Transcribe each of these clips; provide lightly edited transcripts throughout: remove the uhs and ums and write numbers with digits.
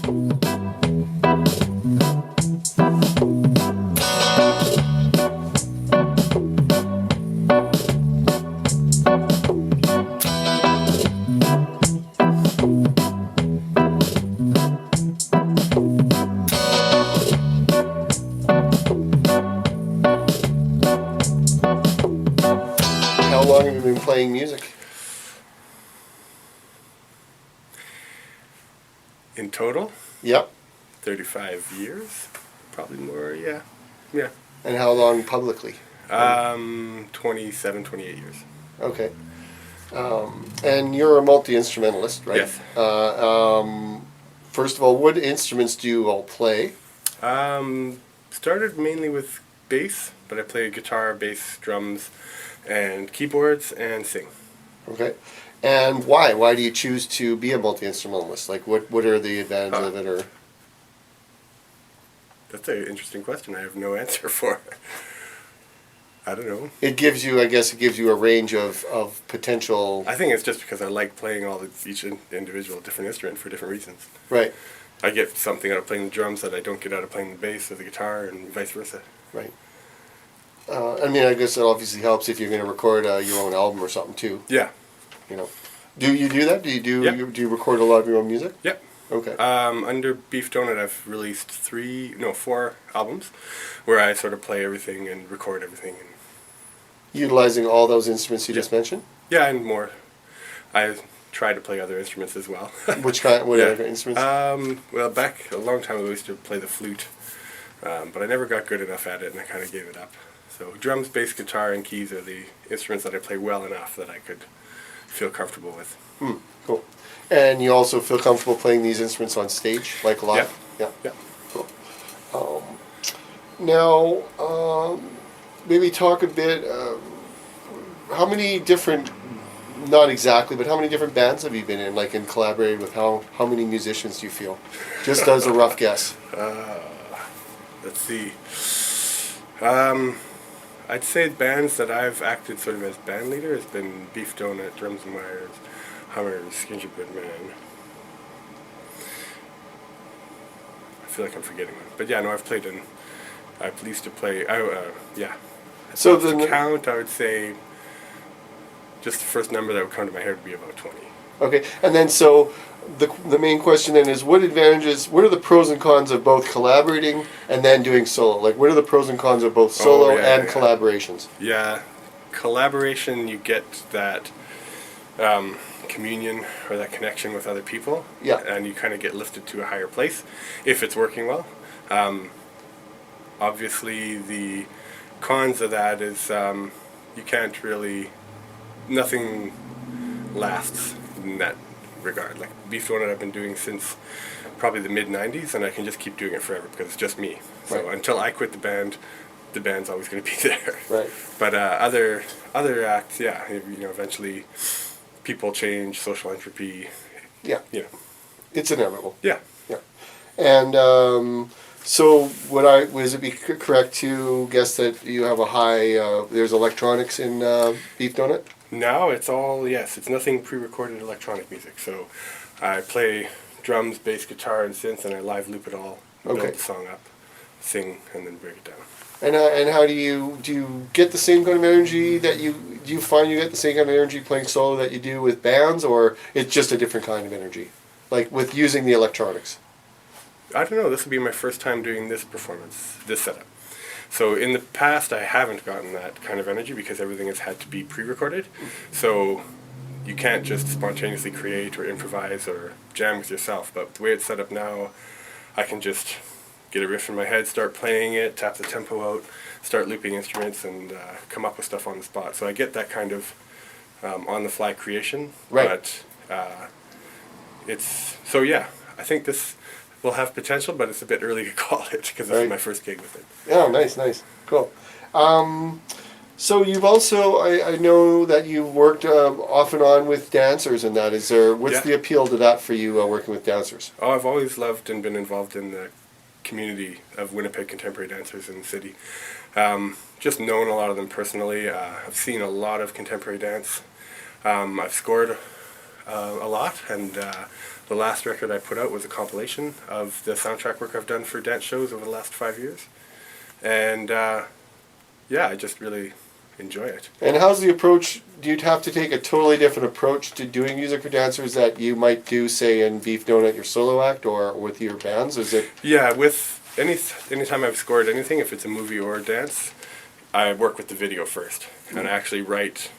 How long have you been playing music? In total, Yep. 35 years, probably more. Yeah, yeah. And how long publicly? 27, 28 years. Okay. And you're a multi-instrumentalist, right? Yes. First of all, what instruments do you all play? Started mainly with bass, but I play guitar, bass, drums, and keyboards, and sing. Okay. And why? Why do you choose to be a multi-instrumentalist? Like, what are the advantages of it? Or That's an interesting question. I have no answer for. I don't know. it gives you, I guess, it gives you a range of potential. I think it's just because I like playing each individual different instrument for different reasons. Right. I get something out of playing the drums that I don't get out of playing the bass or the guitar, and vice versa. Right. I mean, I guess it obviously helps if you're going to record your own album or something too. Yeah. You know. Do you do that? Do you do Yep. do you record a lot of your own music? Yep. Okay. Under Beefdonut, I've released 4 albums where I sort of play everything and record everything. And Utilizing all those instruments you just mentioned. yeah, and more. I try to play other instruments as well. Which kind? What Yeah. other instruments? Well, back a long time ago, I used to play the flute, but I never got good enough at it, and I kind of gave it up. So drums, bass, guitar, and keys are the instruments that I play well enough that I could feel comfortable with. Cool. And you also feel comfortable playing these instruments on stage, like live? Yeah. Yeah. Cool. Now, maybe talk a bit. How many different, not exactly, but how many different bands have you been in? Like, and collaborated with how many musicians do you feel? Just as a rough guess. Let's see. I'd say bands that I've acted sort of as band leader has been Beefdonut, Drums and Wires, Hummers, Gingerbread Man. I feel like I'm forgetting one, but yeah, no, I've played in. I used to play. Yeah. So to the count, I would say. Just the first number that would come to my head would be about 20. Okay, and then so the main question then is what are the pros and cons of both collaborating and then doing solo? Like, what are the pros and cons of both solo and collaborations? Yeah, collaboration, you get that communion or that connection with other people. Yeah. And you kind of get lifted to a higher place if it's working well. Obviously, the cons of that is you can't really, nothing lasts in that regard. Like Beefdonut I've been doing since probably the mid-90s, and I can just keep doing it forever because it's just me. So Right. until I quit the band's always going to be there. Right. But other acts, yeah, eventually people change, social entropy. Yeah. It's inevitable. Yeah. Yeah. And so would it be correct to guess that you have a high, there's electronics in Beefdonut? Now it's nothing pre-recorded electronic music. So I play drums, bass, guitar, and synth, and I live loop it all, build the song up, sing, and then break it down. And how do you get the same kind of energy do you find you get the same kind of energy playing solo that you do with bands, or it's just a different kind of energy, like with using the electronics? I don't know. This will be my first time doing this performance, this setup. So in the past, I haven't gotten that kind of energy because everything has had to be pre-recorded. So you can't just spontaneously create or improvise or jam with yourself. But the way it's set up now, I can just get a riff in my head, start playing it, tap the tempo out, start looping instruments, and come up with stuff on the spot. So I get that kind of on-the-fly creation. Right. But I think this will have potential, but it's a bit early to call it because this is my first gig with it. Oh, nice, cool. So you've also, I know that you've worked off and on with dancers and that. What's the appeal to that for you, working with dancers? Oh, I've always loved and been involved in the community of Winnipeg contemporary dancers in the city. Just known a lot of them personally. I've seen a lot of contemporary dance. I've scored a lot, and The last record I put out was a compilation of the soundtrack work I've done for dance shows over the last 5 years. And yeah, I just really enjoy it. And how's the approach? Do you have to take a totally different approach to doing music for dancers that you might do, say, in Beef Donut, your solo act, or with your bands? Is it? Yeah, with anytime I've scored anything, if it's a movie or a dance, I work with the video first, and I actually write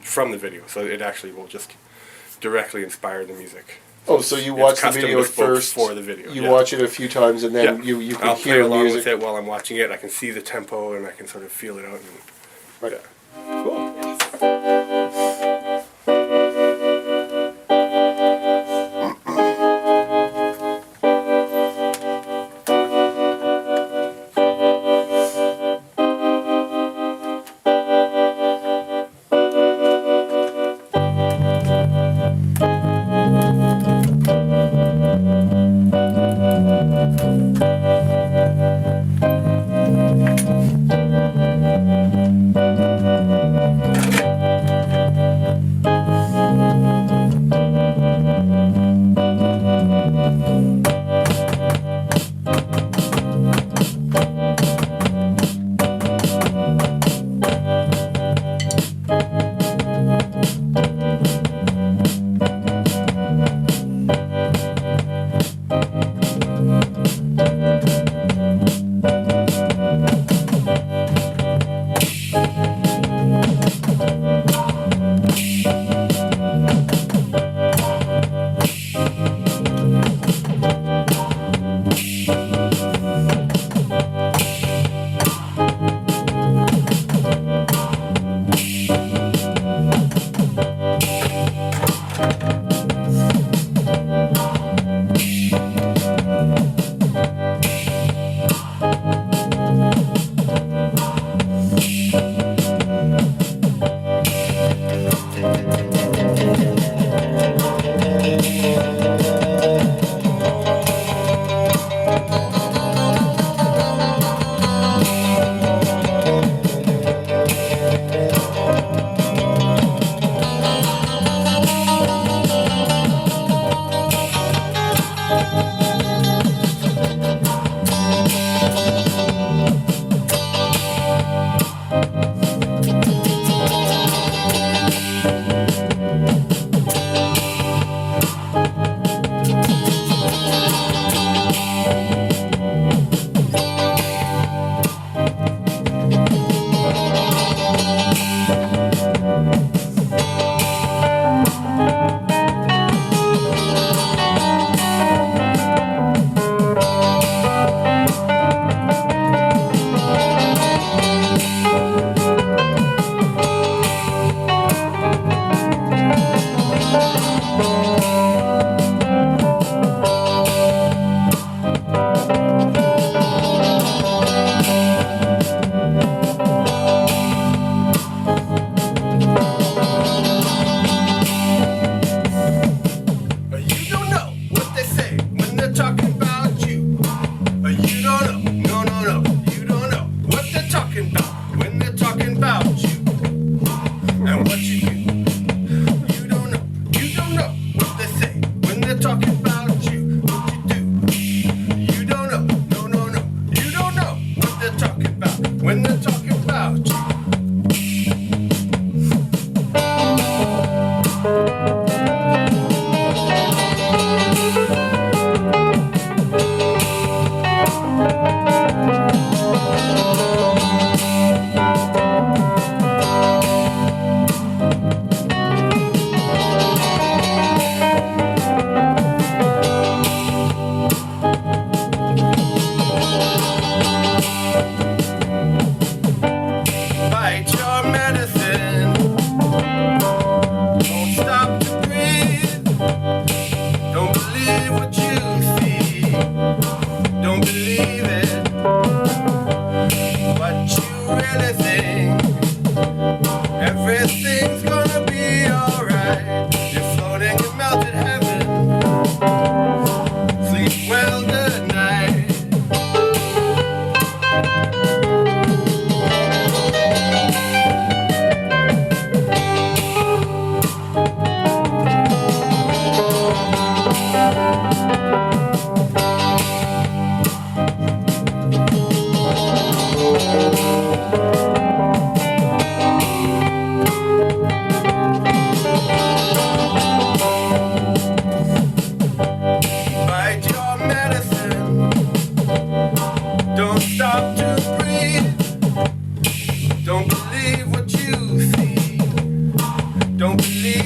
from the video, so it actually will just directly inspire the music. Oh, so you watch the video first for the video. You watch it a few times, and then you can I'll hear play along music with it while I'm watching it. I can see the tempo, and I can sort of feel it out. And, Right. Yeah. Cool.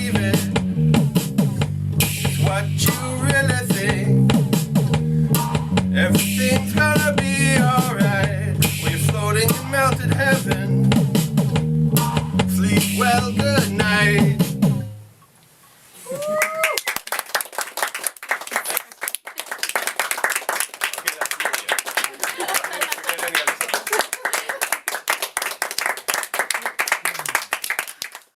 believe it.